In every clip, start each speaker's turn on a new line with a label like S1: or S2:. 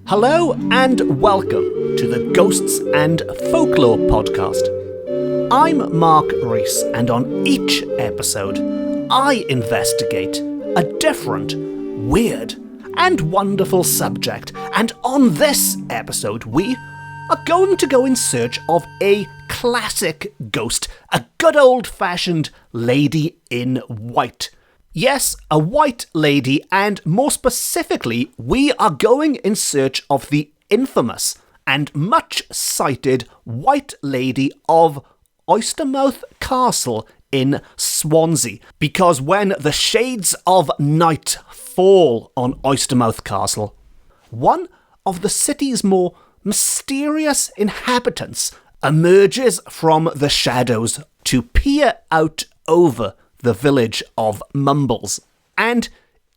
S1: Hello and welcome to the Ghosts and Folklore podcast. I'm Mark Rees, and on each episode, I investigate a different, weird, and wonderful subject. And on this episode, we are going to go in search of a classic ghost, a good old-fashioned lady in white. Yes, a white lady, and more specifically, we are going in search of the infamous and much cited White Lady of Oystermouth Castle in Swansea. Because when the shades of night fall on Oystermouth Castle, one of the city's more mysterious inhabitants emerges from the shadows to peer out over the village of Mumbles. And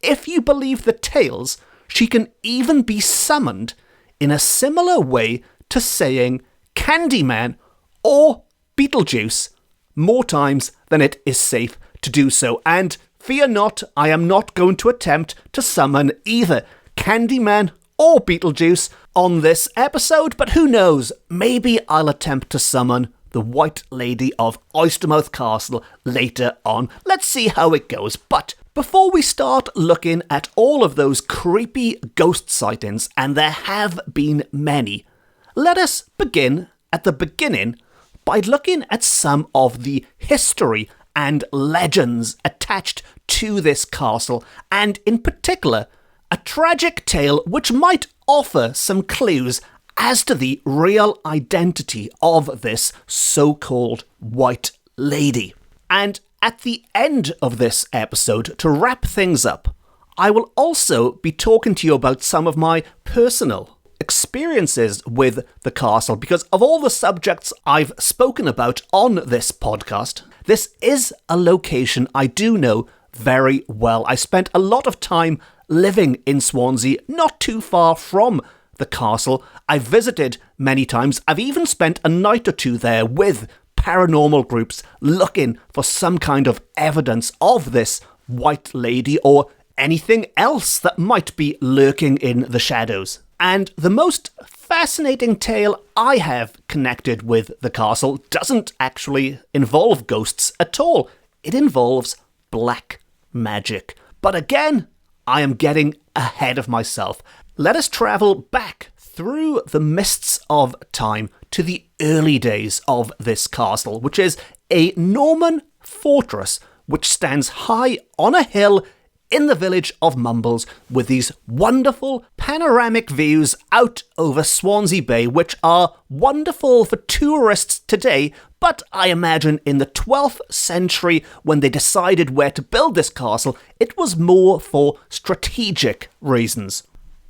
S1: if you believe the tales, she can even be summoned in a similar way to saying Candyman or Beetlejuice more times than it is safe to do so. And fear not, I am not going to attempt to summon either Candyman or Beetlejuice on this episode, but who knows, maybe I'll attempt to summon the White Lady of Oystermouth Castle later on. Let's see how it goes. But before we start looking at all of those creepy ghost sightings, and there have been many, let us begin at the beginning by looking at some of the history and legends attached to this castle, and in particular, a tragic tale which might offer some clues as to the real identity of this so-called White Lady. And at the end of this episode, to wrap things up, I will also be talking to you about some of my personal experiences with the castle, because of all the subjects I've spoken about on this podcast, this is a location I do know very well. I spent a lot of time living in Swansea, not too far from the castle. I've visited many times. I've even spent a night or two there with paranormal groups looking for some kind of evidence of this White Lady or anything else that might be lurking in the shadows. And the most fascinating tale I have connected with the castle doesn't actually involve ghosts at all. It involves black magic. But again, I am getting ahead of myself. Let us travel back through the mists of time to the early days of this castle, which is a Norman fortress which stands high on a hill in the village of Mumbles with these wonderful panoramic views out over Swansea Bay, which are wonderful for tourists today, but I imagine in the 12th century, when they decided where to build this castle, it was more for strategic reasons.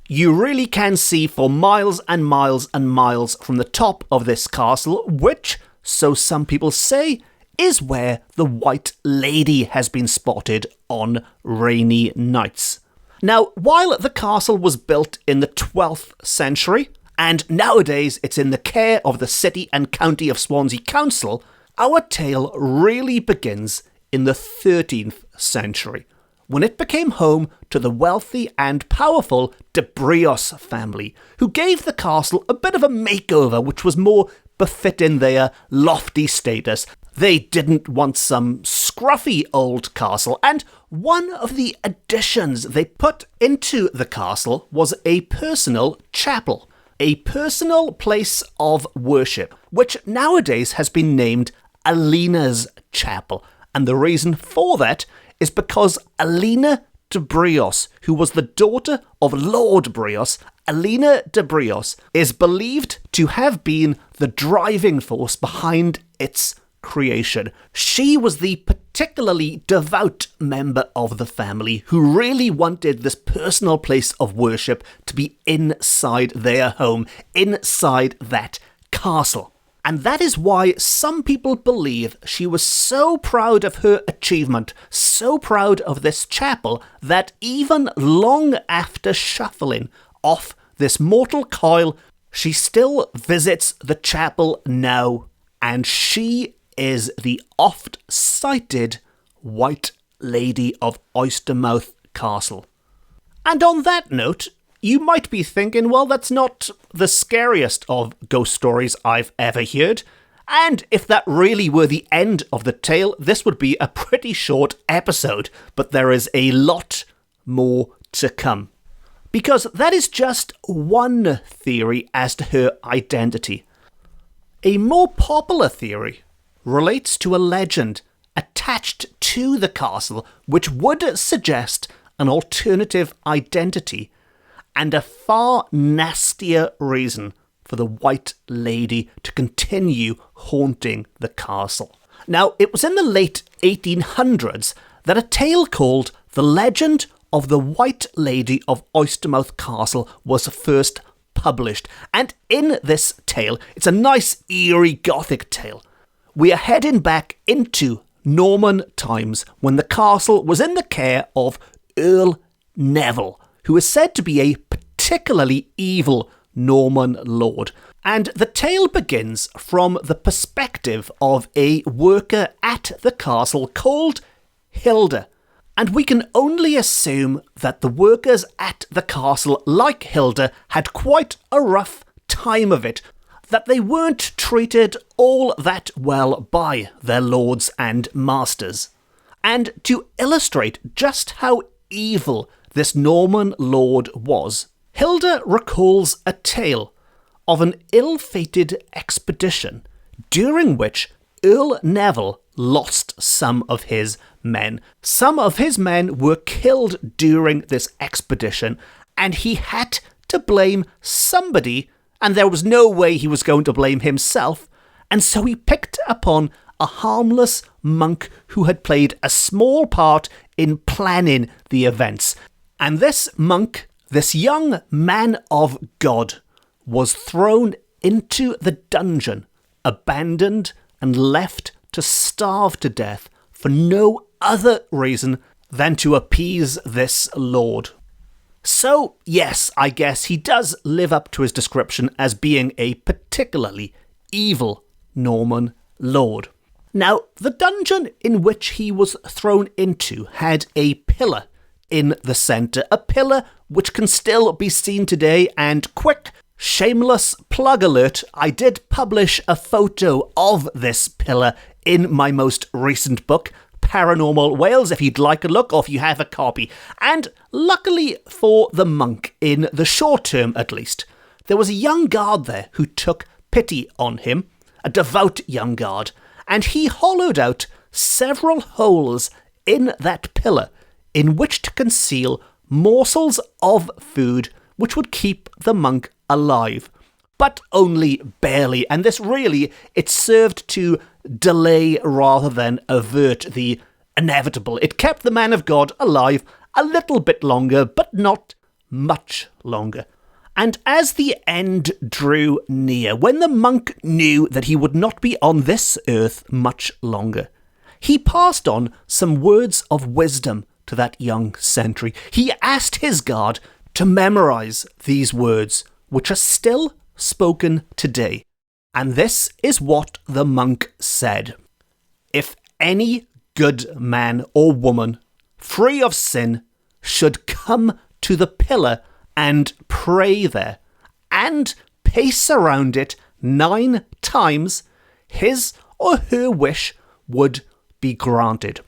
S1: You really can see for miles and miles and miles from the top of this castle, which, so some people say, is where the White Lady has been spotted on rainy nights. Now, while the castle was built in the 12th century, and nowadays it's in the care of the City and County of Swansea Council, our tale really begins in the 13th century, when it became home to the wealthy and powerful de Brios family, who gave the castle a bit of a makeover which was more befitting their lofty status. They didn't want some scruffy old castle, and one of the additions they put into the castle was a personal chapel, a personal place of worship, which nowadays has been named Alina's Chapel. And the reason for that is because Alina de Brios, who was the daughter of Lord Brios, Alina de Brios is believed to have been the driving force behind its creation. She was the particularly devout member of the family who really wanted this personal place of worship to be inside their home, inside that castle. And that is why some people believe she was so proud of her achievement, so proud of this chapel, that even long after shuffling off this mortal coil, she still visits the chapel now, and she is the oft-cited White Lady of Oystermouth Castle. And on that note, you might be thinking, well, that's not the scariest of ghost stories I've ever heard. And if that really were the end of the tale, this would be a pretty short episode. But there is a lot more to come. Because that is just one theory as to her identity. A more popular theory relates to a legend attached to the castle which would suggest an alternative identity and a far nastier reason for the White Lady to continue haunting the castle. Now, it was in the late 1800s that a tale called The Legend of the White Lady of Oystermouth Castle was first published. And in this tale, it's a nice eerie gothic tale. We are heading back into Norman times when the castle was in the care of Earl Neville, who is said to be a particularly evil Norman lord. And the tale begins from the perspective of a worker at the castle called Hilda. And we can only assume that the workers at the castle, like Hilda, had quite a rough time of it, that they weren't treated all that well by their lords and masters. And to illustrate just how evil this Norman lord was, Hilda recalls a tale of an ill-fated expedition during which Earl Neville lost some of his men. Some of his men were killed during this expedition, and he had to blame somebody, and there was no way he was going to blame himself, and so he picked upon a harmless monk who had played a small part in planning the events. And this monk, this young man of God, was thrown into the dungeon, abandoned and left to starve to death for no other reason than to appease this lord. So, yes, I guess he does live up to his description as being a particularly evil Norman lord. Now, the dungeon in which he was thrown into had a pillar in the centre, a pillar which can still be seen today, and quick, shameless plug alert, I did publish a photo of this pillar in my most recent book, Paranormal Wales, if you'd like a look or if you have a copy. And luckily for the monk, in the short term at least, there was a young guard there who took pity on him, a devout young guard, and he hollowed out several holes in that pillar in which to conceal morsels of food which would keep the monk alive. But only barely, and this really, it served to delay rather than avert the inevitable. It kept the man of God alive a little bit longer, but not much longer. And as the end drew near, when the monk knew that he would not be on this earth much longer, he passed on some words of wisdom to that young sentry. He asked his guard to memorize these words, which are still spoken today. And this is what the monk said. If any good man or woman, free of sin, should come to the pillar and pray there, and pace around it 9 times, his or her wish would be granted.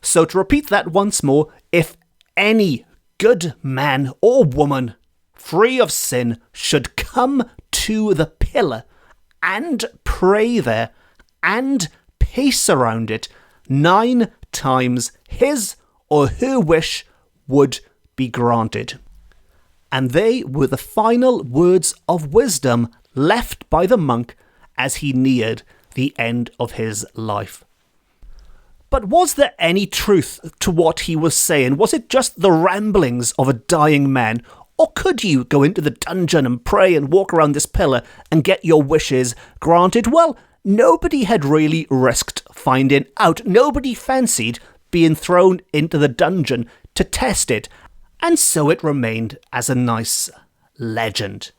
S1: So to repeat that once more, if any good man or woman, free of sin, should come to the pillar and pray there and pace around it 9 times, his or her wish would be granted. And they were the final words of wisdom left by the monk as he neared the end of his life. But was there any truth to what he was saying? Was it just the ramblings of a dying man? Or could you go into the dungeon and pray and walk around this pillar and get your wishes granted? Well, nobody had really risked finding out. Nobody fancied being thrown into the dungeon to test it. And so it remained as a nice legend.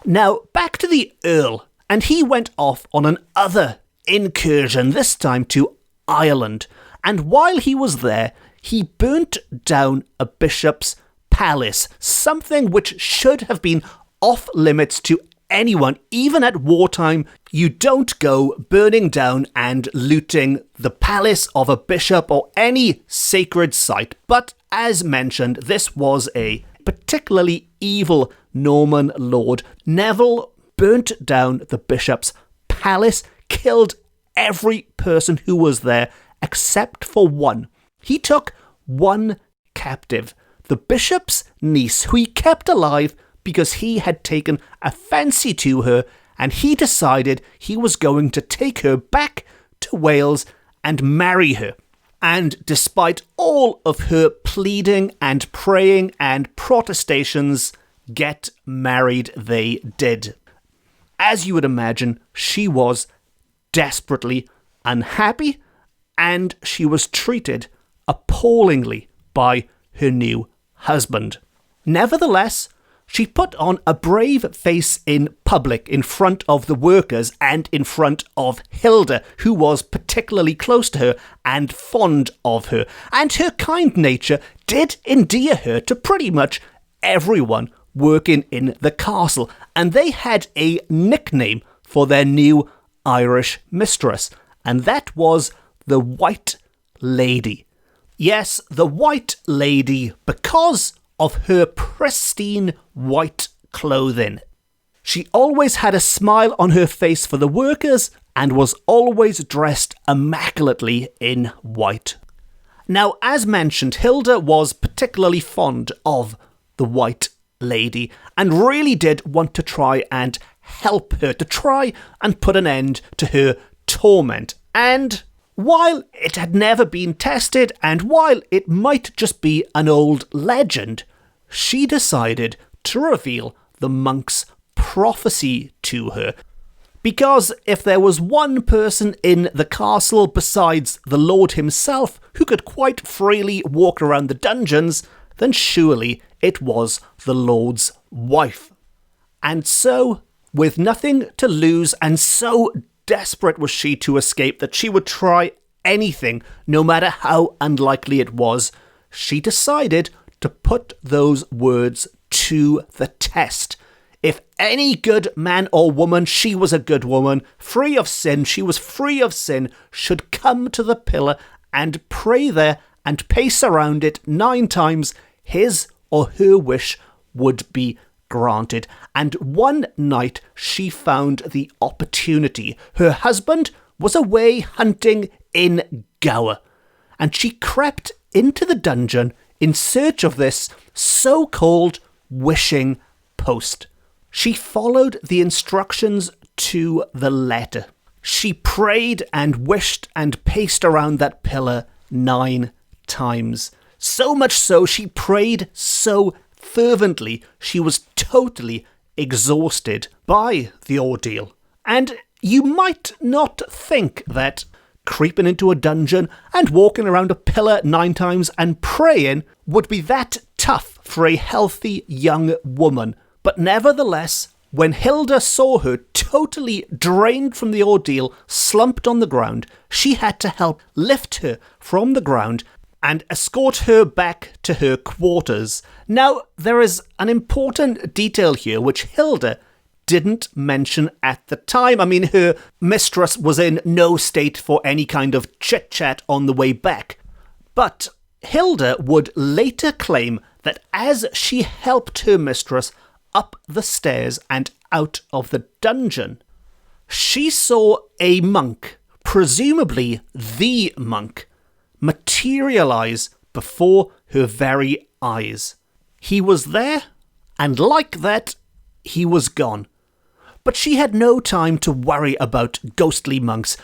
S1: Now, back to the Earl, and he went off on another incursion, this time to Ireland. And while he was there, he burnt down a bishop's palace, something which should have been off limits to anyone. Even at wartime, you don't go burning down and looting the palace of a bishop or any sacred site. But as mentioned, this was a particularly evil Norman lord. Neville burnt down the bishop's palace, killed every person who was there except for one. He took one captive, the bishop's niece, who he kept alive because he had taken a fancy to her, and he decided he was going to take her back to Wales and marry her. And despite all of her pleading and praying and protestations, get married they did. As you would imagine, she was desperately unhappy, and she was treated appallingly by her new husband. Nevertheless, she put on a brave face in public in front of the workers and in front of Hilda, who was particularly close to her and fond of her. And her kind nature did endear her to pretty much everyone working in the castle. And they had a nickname for their new Irish mistress, and that was the White Lady. Yes, the White Lady, because of her pristine white clothing. She always had a smile on her face for the workers and was always dressed immaculately in white. Now, as mentioned, Hilda was particularly fond of the White Lady and really did want to try and help her, to try and put an end to her torment. And while it had never been tested, and while it might just be an old legend, she decided to reveal the monk's prophecy to her. Because if there was one person in the castle besides the Lord himself who could quite freely walk around the dungeons, then surely it was the Lord's wife. And so, with nothing to lose, and so desperate was she to escape that she would try anything, no matter how unlikely it was, she decided to put those words to the test. If any good man or woman, she was a good woman, free of sin, she was free of sin, should come to the pillar and pray there and pace around it 9 times, his or her wish would be granted. And one night she found the opportunity. Her husband was away hunting in Gower, and she crept into the dungeon in search of this so-called wishing post. She followed the instructions to the letter. She prayed and wished and paced around that pillar 9 times. So much so, she prayed so fervently, she was totally exhausted by the ordeal. And you might not think that creeping into a dungeon and walking around a pillar 9 times and praying would be that tough for a healthy young woman. But nevertheless, when Hilda saw her totally drained from the ordeal, slumped on the ground, she had to help lift her from the ground and escort her back to her quarters. Now, there is an important detail here which Hilda didn't mention at the time. I mean, her mistress was in no state for any kind of chit-chat on the way back. But Hilda would later claim that as she helped her mistress up the stairs and out of the dungeon, she saw a monk, presumably the monk, materialize before her very eyes. He was there, and like that, he was gone. But she had no time to worry about ghostly monks.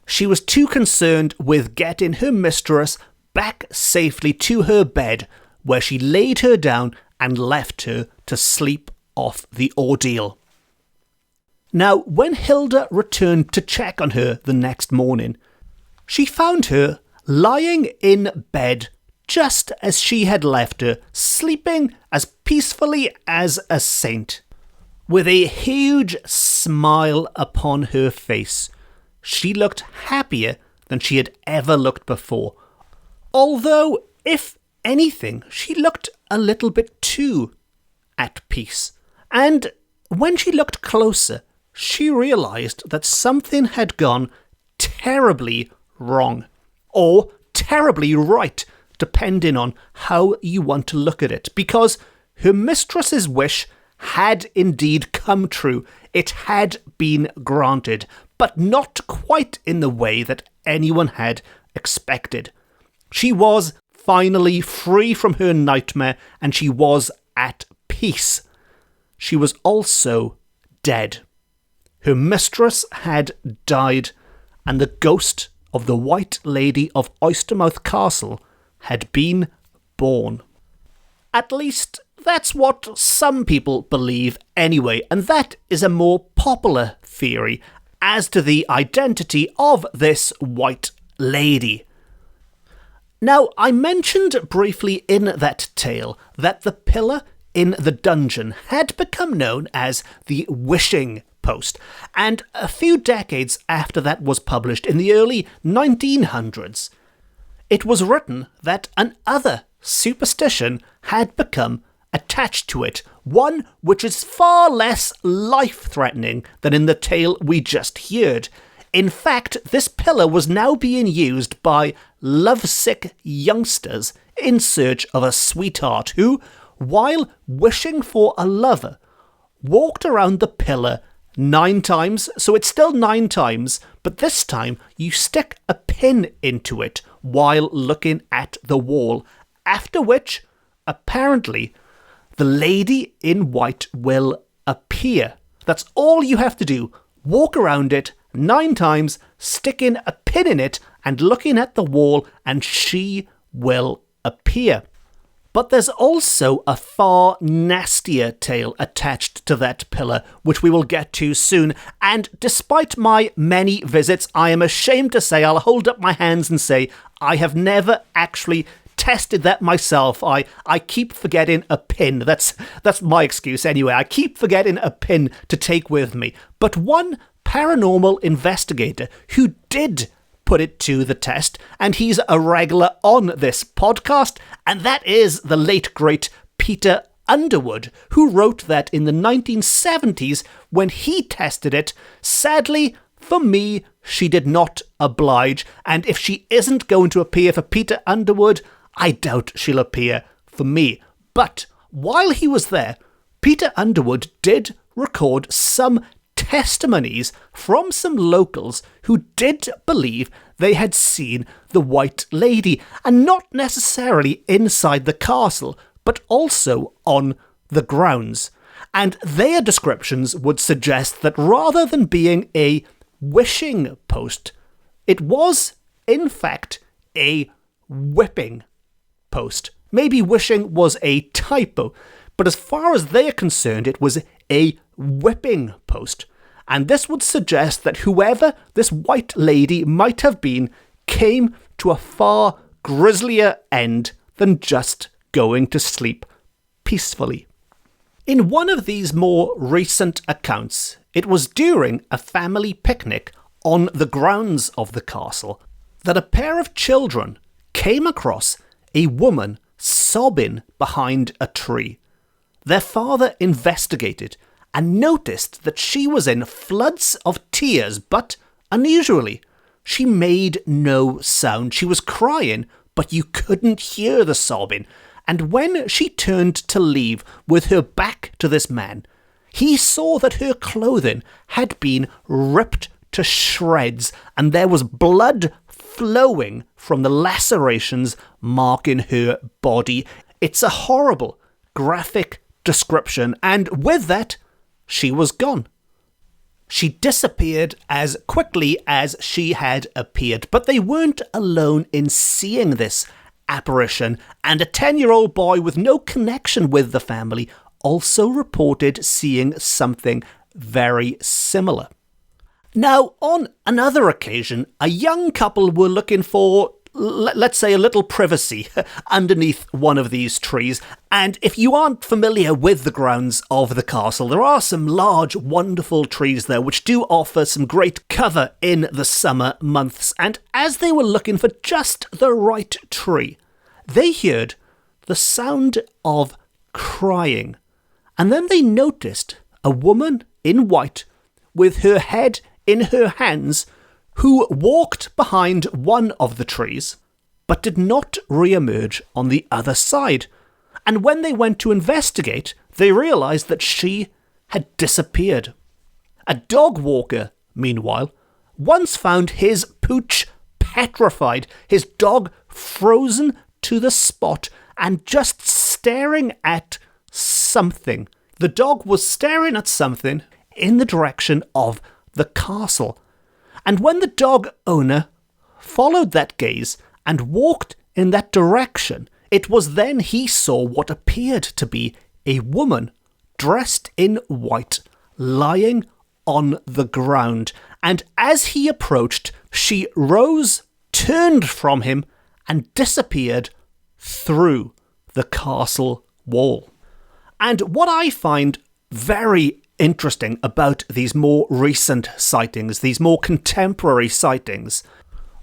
S1: She was too concerned with getting her mistress back safely to her bed, where she laid her down and left her to sleep off the ordeal. Now, when Hilda returned to check on her the next morning, she found her lying in bed just as she had left her, sleeping as peacefully as a saint, with a huge smile upon her face. She looked happier than she had ever looked before, although, if anything, she looked a little bit too at peace. And when she looked closer, she realised that something had gone terribly wrong, or terribly right, depending on how you want to look at it, because her mistress's wish had indeed come true. It had been granted, but not quite in the way that anyone had expected. She was finally free from her nightmare, and she was at peace. She was also dead. Her mistress had died, and the ghost of the White Lady of Oystermouth Castle had been born. At least, that's what some people believe anyway, and that is a more popular theory as to the identity of this White Lady. Now, I mentioned briefly in that tale that the pillar in the dungeon had become known as the wishing post, and a few decades after that was published in the early 1900s, it was written that another superstition had become attached to it, one which is far less life-threatening than in the tale we just heard. In fact, this pillar was now being used by lovesick youngsters in search of a sweetheart who, while wishing for a lover, walked around the pillar 9 times, so it's still 9 times, but this time you stick a pin into it while looking at the wall, after which, apparently, the lady in white will appear. That's all you have to do. Walk around it 9 times, sticking a pin in it and looking at the wall, and she will appear. But there's also a far nastier tale attached to that pillar, which we will get to soon, and despite my many visits, I am ashamed to say, I'll hold up my hands and say, I have never actually tested that myself. I keep forgetting a pin. That's my excuse anyway. I keep forgetting a pin to take with me. But one paranormal investigator who did put it to the test, and he's a regular on this podcast, and that is the late great Peter Underwood, who wrote that in the 1970s when he tested it. Sadly, for me, she did not oblige, and if she isn't going to appear for Peter Underwood, I doubt she'll appear for me. But while he was there, Peter Underwood did record some testimonies from some locals who did believe they had seen the White Lady, and not necessarily inside the castle, but also on the grounds. And their descriptions would suggest that rather than being a wishing post, it was, in fact, a whipping post. Maybe wishing was a typo, but as far as they are concerned, it was a whipping post. And this would suggest that whoever this White Lady might have been came to a far grislier end than just going to sleep peacefully. In one of these more recent accounts, it was during a family picnic on the grounds of the castle that a pair of children came across a woman sobbing behind a tree. Their father investigated and noticed that she was in floods of tears, but unusually, she made no sound. She was crying, but you couldn't hear the sobbing. And when she turned to leave with her back to this man, he saw that her clothing had been ripped to shreds, and there was blood flowing from the lacerations marking her body. It's a horrible, graphic description, and with that, she was gone. She disappeared as quickly as she had appeared, but they weren't alone in seeing this apparition, and a 10-year-old boy with no connection with the family also reported seeing something very similar. Now, on another occasion, a young couple were looking for, let's say, a little privacy underneath one of these trees. And if you aren't familiar with the grounds of the castle, there are some large, wonderful trees there which do offer some great cover in the summer months. And as they were looking for just the right tree, they heard the sound of crying. And then they noticed a woman in white with her head in her hands who walked behind one of the trees but did not re-emerge on the other side. And when they went to investigate, they realised that she had disappeared. A dog walker, meanwhile, once found his pooch petrified, his dog frozen to the spot and just staring at something. The dog was staring at something in the direction of the castle. And when the dog owner followed that gaze and walked in that direction, it was then he saw what appeared to be a woman dressed in white, lying on the ground. And as he approached, she rose, turned from him, and disappeared through the castle wall. And what I find very interesting about these more recent sightings, these more contemporary sightings,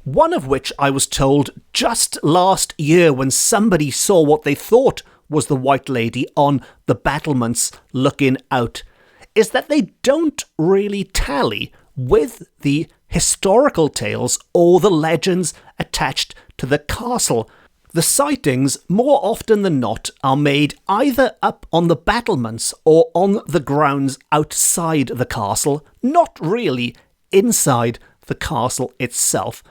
S1: one of which I was told just last year when somebody saw what they thought was the White Lady on the battlements looking out, is that they don't really tally with the historical tales or the legends attached to the castle. The sightings, more often than not, are made either up on the battlements or on the grounds outside the castle, not really inside the castle itself.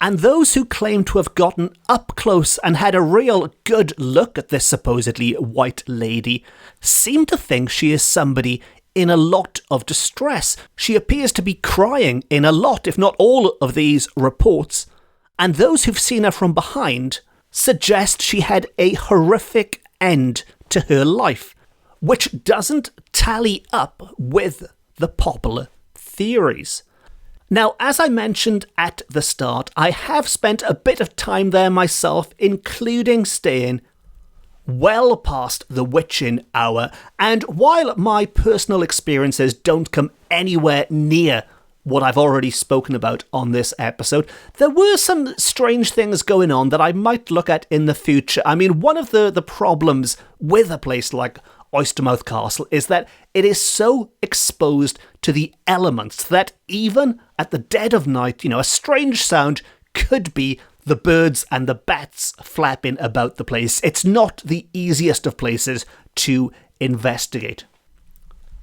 S1: And those who claim to have gotten up close and had a real good look at this supposedly White Lady seem to think she is somebody in a lot of distress. She appears to be crying in a lot, if not all, of these reports. And those who've seen her from behind suggest she had a horrific end to her life, which doesn't tally up with the popular theories. Now, as I mentioned at the start, I have spent a bit of time there myself, including staying well past the witching hour, and while my personal experiences don't come anywhere near what I've already spoken about on this episode, there were some strange things going on that I might look at in the future. I mean, one of the problems with a place like Oystermouth Castle is that it is so exposed to the elements that even at the dead of night, a strange sound could be the birds and the bats flapping about the place. It's not the easiest of places to investigate.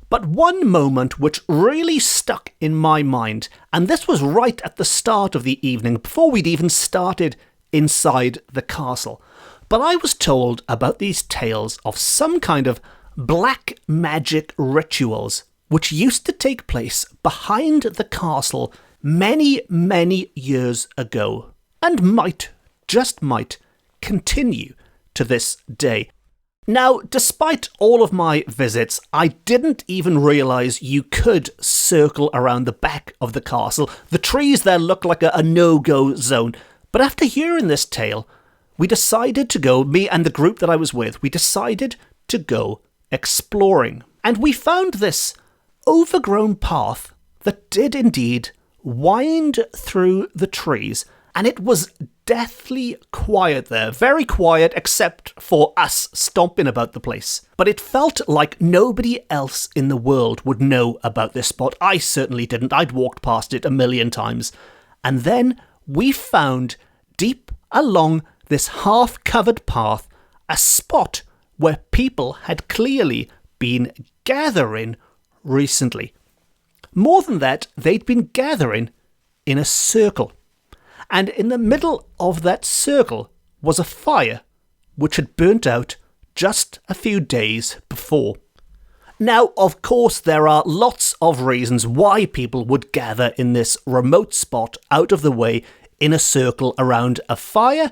S1: But one moment which really stuck in my mind, and this was right at the start of the evening, before we'd even started inside the castle, but I was told about these tales of some kind of black magic rituals which used to take place behind the castle many, many years ago, and might, just might, continue to this day. Now, despite all of my visits, I didn't even realise you could circle around the back of the castle. The trees there look like a no-go zone. But after hearing this tale, we decided to go, me and the group that I was with, we decided to go exploring. And we found this overgrown path that did indeed wind through the trees, and it was deathly quiet there, very quiet except for us stomping about the place. But it felt like nobody else in the world would know about this spot. I certainly didn't. I'd walked past it a million times. And then we found, deep along this half-covered path, a spot where people had clearly been gathering recently. More than that, they'd been gathering in a circle. And in the middle of that circle was a fire which had burnt out just a few days before. Now, of course, there are lots of reasons why people would gather in this remote spot out of the way in a circle around a fire.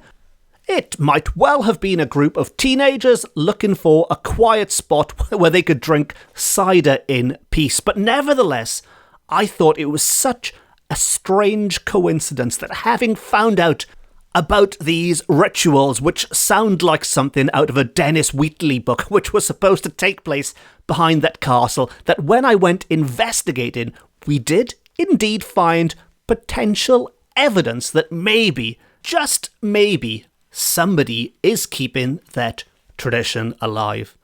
S1: It might well have been a group of teenagers looking for a quiet spot where they could drink cider in peace. But nevertheless, I thought it was such a strange coincidence that having found out about these rituals, which sound like something out of a Dennis Wheatley book, which was supposed to take place behind that castle, that when I went investigating, we did indeed find potential evidence that maybe, just maybe, somebody is keeping that tradition alive.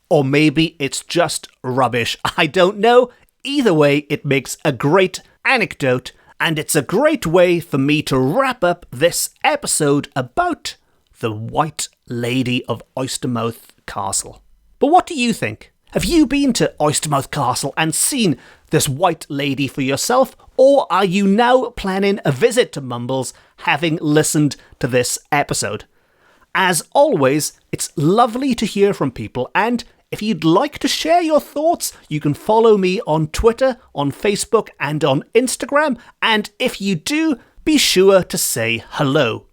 S1: Or maybe it's just rubbish. I don't know. Either way, it makes a great anecdote, and it's a great way for me to wrap up this episode about the White Lady of Oystermouth Castle. But what do you think? Have you been to Oystermouth Castle and seen this White Lady for yourself? Or are you now planning a visit to Mumbles, having listened to this episode? As always, it's lovely to hear from people, and if you'd like to share your thoughts, you can follow me on Twitter, on Facebook, and on Instagram, and if you do, be sure to say hello.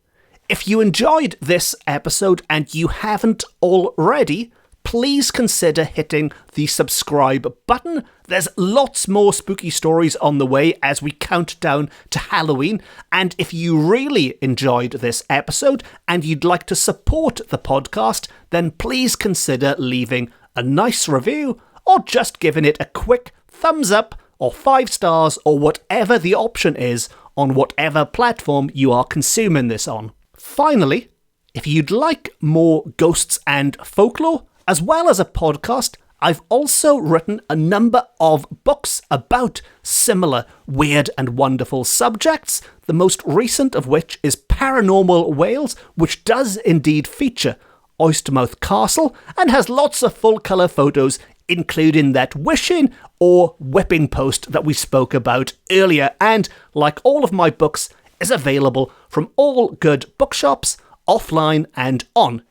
S1: If you enjoyed this episode and you haven't already, please consider hitting the subscribe button. There's lots more spooky stories on the way as we count down to Halloween. And if you really enjoyed this episode and you'd like to support the podcast, then please consider leaving a nice review or just giving it a quick thumbs up or 5 stars or whatever the option is on whatever platform you are consuming this on. Finally, if you'd like more ghosts and folklore, as well as a podcast, I've also written a number of books about similar weird and wonderful subjects, the most recent of which is Paranormal Wales, which does indeed feature Oystermouth Castle and has lots of full-colour photos, including that wishing or whipping post that we spoke about earlier, and, like all of my books, is available from all good bookshops, offline and on.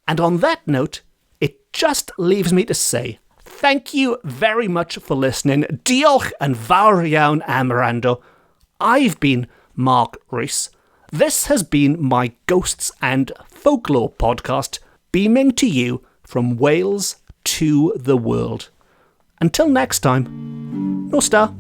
S1: And on that note, it just leaves me to say thank you very much for listening. Diolch yn fawr iawn am wrando. I've been Mark Rees. This has been my Ghosts and Folklore podcast, beaming to you from Wales to the world. Until next time, Nos da.